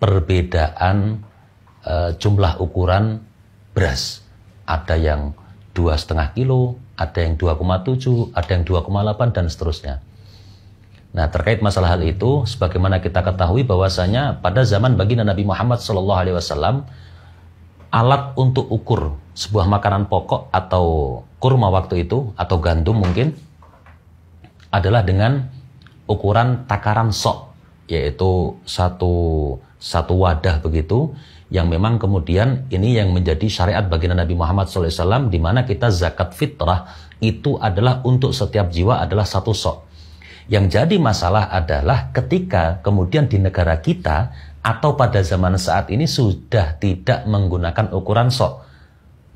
perbedaan jumlah ukuran beras. Ada yang 2,5 kilo, ada yang 2,7, ada yang 2,8 dan seterusnya. Nah, terkait masalah hal itu, sebagaimana kita ketahui bahwasanya pada zaman baginda Nabi Muhammad SAW, alat untuk ukur sebuah makanan pokok atau kurma waktu itu, atau gandum mungkin, adalah dengan ukuran takaran sok, yaitu satu wadah begitu, yang memang kemudian ini yang menjadi syariat baginda Nabi Muhammad SAW, di mana kita zakat fitrah itu adalah untuk setiap jiwa adalah 1 sok. Yang jadi masalah adalah ketika kemudian di negara kita atau pada zaman saat ini sudah tidak menggunakan ukuran sok,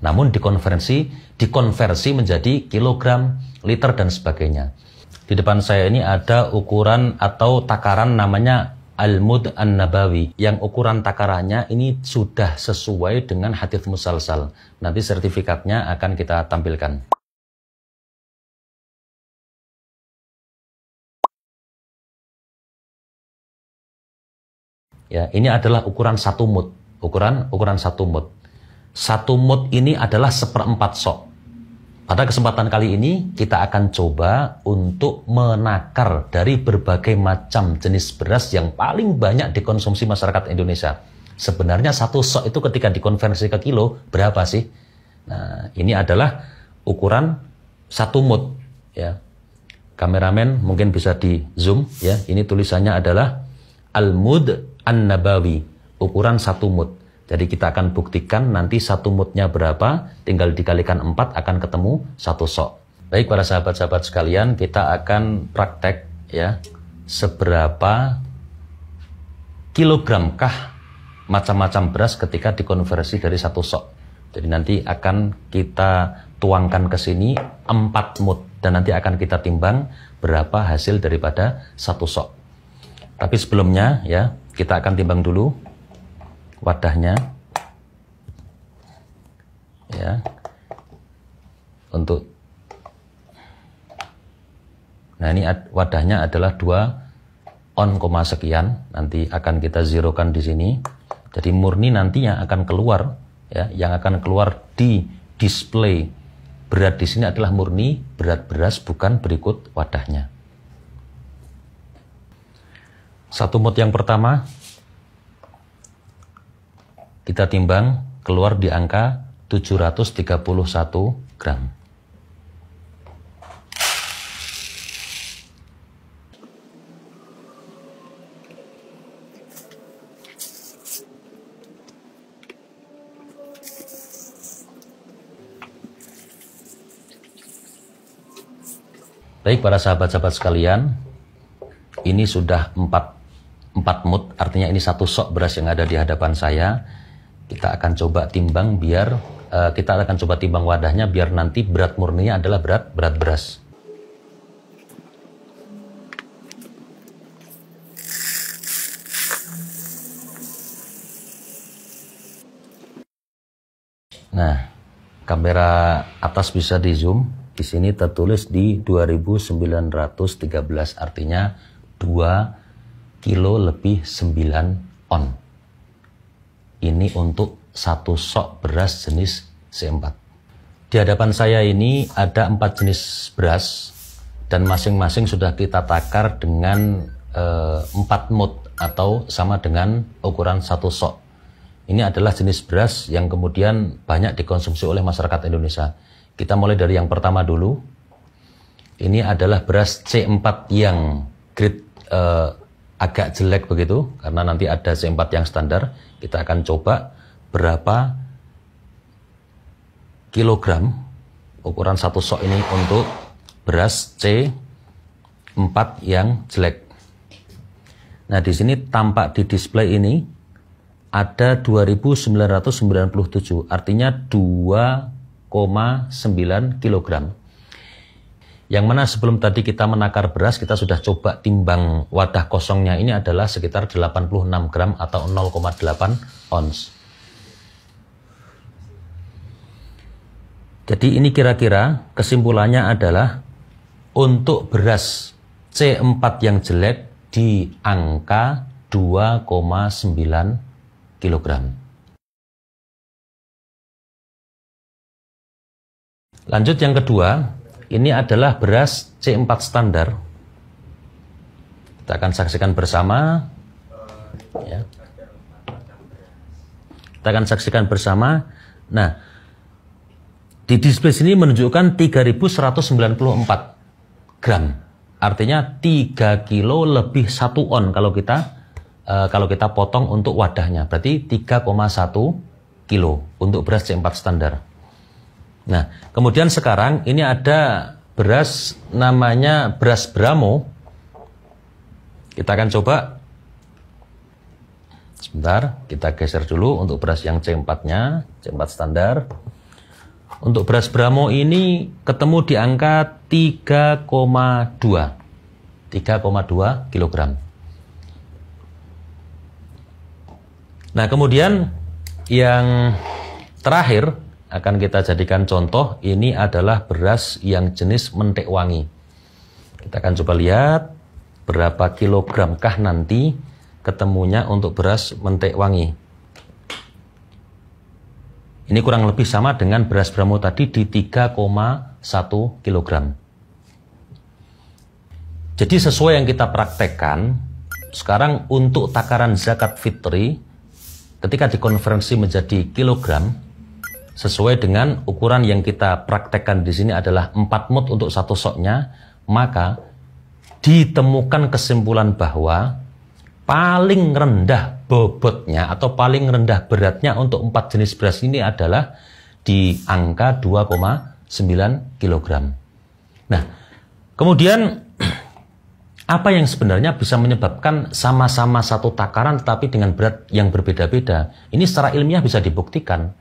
namun dikonversi menjadi kilogram, liter dan sebagainya. Di depan saya ini ada ukuran atau takaran namanya Al-Mud An-Nabawi, yang ukuran takarannya ini sudah sesuai dengan hadits musalsal. Nanti sertifikatnya akan kita tampilkan. Ya, ini adalah ukuran 1 mud. Ukuran 1 mud. 1 mud ini adalah 1/4 sok. Pada kesempatan kali ini kita akan coba untuk menakar dari berbagai macam jenis beras yang paling banyak dikonsumsi masyarakat Indonesia. Sebenarnya 1 sok itu ketika dikonversi ke kilo berapa sih? Nah, ini adalah ukuran 1 mud ya. Kameramen mungkin bisa di zoom ya. Ini tulisannya adalah Al-Mud An-Nabawi, ukuran 1 mud. Jadi kita akan buktikan nanti 1 mudnya berapa, tinggal dikalikan 4 akan ketemu 1 sok. Baik para sahabat-sahabat sekalian, kita akan praktek ya, seberapa kilogramkah macam-macam beras ketika dikonversi dari 1 sok. Jadi nanti akan kita tuangkan ke sini 4 mud dan nanti akan kita timbang berapa hasil daripada 1 sok. Tapi sebelumnya ya, kita akan timbang dulu wadahnya ya, nah ini wadahnya adalah 2 on, sekian, nanti akan kita zerokan di sini. Jadi murni nantinya akan keluar ya, yang akan keluar di display berat di sini adalah murni berat beras, bukan berikut wadahnya. 1 mud yang pertama kita timbang, keluar di angka 731 gram. Baik para sahabat-sahabat sekalian, ini sudah 4 mud, artinya ini 1 sok beras yang ada di hadapan saya. Kita akan coba timbang kita akan coba timbang wadahnya biar nanti berat murninya adalah berat beras. Nah, kamera atas bisa di zoom. Di sini tertulis di 2913, artinya 2 kilo lebih 9 on. Ini untuk 1 sok beras jenis C4. Di hadapan saya ini ada 4 jenis beras dan masing-masing sudah kita takar dengan 4 mud atau sama dengan ukuran 1 sok. Ini adalah jenis beras yang kemudian banyak dikonsumsi oleh masyarakat Indonesia. Kita mulai dari yang pertama dulu. Ini adalah beras C4 yang grade agak jelek begitu, karena nanti ada C4 yang standar. Kita akan coba berapa kilogram ukuran 1 sok ini untuk beras C4 yang jelek. Nah, di sini tampak di display ini ada 2997, artinya 2,9 kilogram. Yang mana sebelum tadi kita menakar beras, kita sudah coba timbang wadah kosongnya, ini adalah sekitar 86 gram atau 0,8 ons. Jadi ini kira-kira kesimpulannya adalah untuk beras C4 yang jelek di angka 2,9 kilogram. Lanjut yang kedua, ini adalah beras C4 standar. Kita akan saksikan bersama. Ya. Kita akan saksikan bersama. Nah, di display sini menunjukkan 3.194 gram. Artinya 3 kilo lebih 1 on kalau kita potong untuk wadahnya. Berarti 3,1 kilo untuk beras C4 standar. Nah, kemudian sekarang ini ada beras namanya beras Bramo. Kita akan coba. Sebentar, kita geser dulu untuk beras yang C4-nya, C4 standar. Untuk beras Bramo ini ketemu di angka 3,2 kilogram. Nah, kemudian yang terakhir akan kita jadikan contoh, ini adalah beras yang jenis mentek wangi. Kita akan coba lihat berapa kilogramkah nanti ketemunya untuk beras mentek wangi. Ini kurang lebih sama dengan beras Bramo tadi di 3,1 kilogram. Jadi sesuai yang kita praktekkan, sekarang untuk takaran zakat fitri, ketika dikonversi menjadi kilogram, sesuai dengan ukuran yang kita praktekkan di sini adalah 4 mut untuk 1 soknya, maka ditemukan kesimpulan bahwa paling rendah bobotnya atau paling rendah beratnya untuk 4 jenis beras ini adalah di angka 2,9 kilogram. Nah, kemudian apa yang sebenarnya bisa menyebabkan sama-sama satu takaran tetapi dengan berat yang berbeda-beda? Ini secara ilmiah bisa dibuktikan.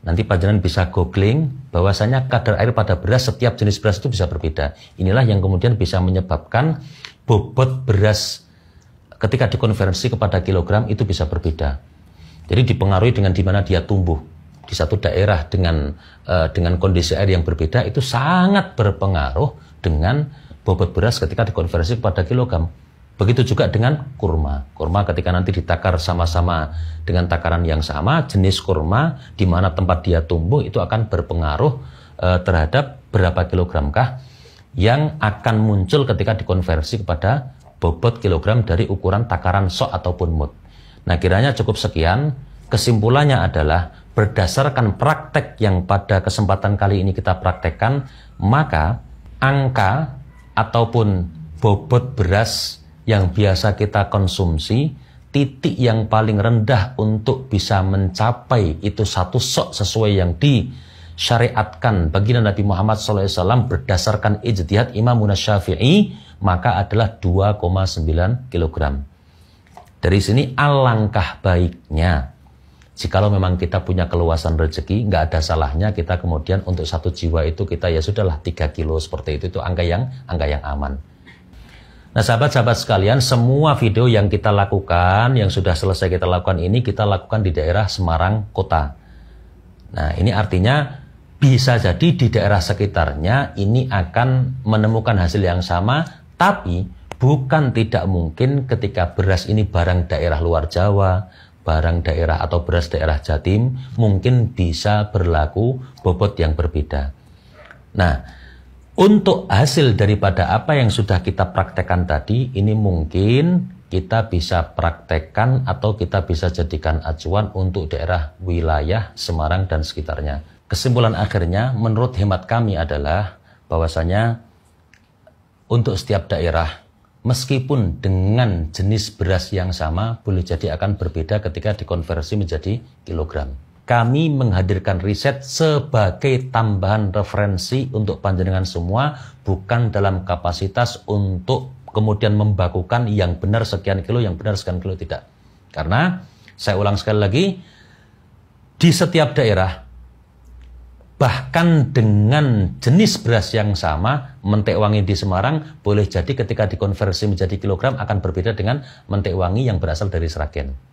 Nanti panjenengan bisa googling bahwasanya kadar air pada beras, setiap jenis beras itu bisa berbeda. Inilah yang kemudian bisa menyebabkan bobot beras ketika dikonversi kepada kilogram itu bisa berbeda. Jadi dipengaruhi dengan di mana dia tumbuh. Di satu daerah dengan kondisi air yang berbeda itu sangat berpengaruh dengan bobot beras ketika dikonversi kepada kilogram. Begitu juga dengan kurma. Kurma ketika nanti ditakar sama-sama dengan takaran yang sama, jenis kurma di mana tempat dia tumbuh itu akan berpengaruh terhadap berapa kilogramkah yang akan muncul ketika dikonversi kepada bobot kilogram dari ukuran takaran sok ataupun mut. Nah, kiranya cukup sekian. Kesimpulannya adalah berdasarkan praktek yang pada kesempatan kali ini kita praktekkan, maka angka ataupun bobot beras yang biasa kita konsumsi, titik yang paling rendah untuk bisa mencapai itu 1 sok sesuai yang disyariatkan baginda Nabi Muhammad SAW berdasarkan ijtihad Imam Syafi'i, maka adalah 2,9 kilogram. Dari sini alangkah baiknya, jikalau memang kita punya keluasan rezeki, nggak ada salahnya kita kemudian untuk 1 jiwa itu kita ya sudahlah 3 kilo seperti itu angka yang aman. Nah, sahabat-sahabat sekalian, semua video yang kita lakukan, yang sudah selesai kita lakukan ini, kita lakukan di daerah Semarang Kota. Nah, ini artinya bisa jadi di daerah sekitarnya ini akan menemukan hasil yang sama. Tapi bukan tidak mungkin ketika beras ini barang daerah luar Jawa, barang daerah atau beras daerah Jatim, mungkin bisa berlaku bobot yang berbeda. Nah, untuk hasil daripada apa yang sudah kita praktekkan tadi, ini mungkin kita bisa praktekkan atau kita bisa jadikan acuan untuk daerah wilayah Semarang dan sekitarnya. Kesimpulan akhirnya menurut hemat kami adalah bahwasanya untuk setiap daerah, meskipun dengan jenis beras yang sama, boleh jadi akan berbeda ketika dikonversi menjadi kilogram. Kami menghadirkan riset sebagai tambahan referensi untuk panjenengan semua, bukan dalam kapasitas untuk kemudian membakukan yang benar sekian kilo, yang benar sekian kilo, tidak. Karena, saya ulang sekali lagi, di setiap daerah, bahkan dengan jenis beras yang sama, mentek wangi di Semarang boleh jadi ketika dikonversi menjadi kilogram akan berbeda dengan mentek wangi yang berasal dari Sragen.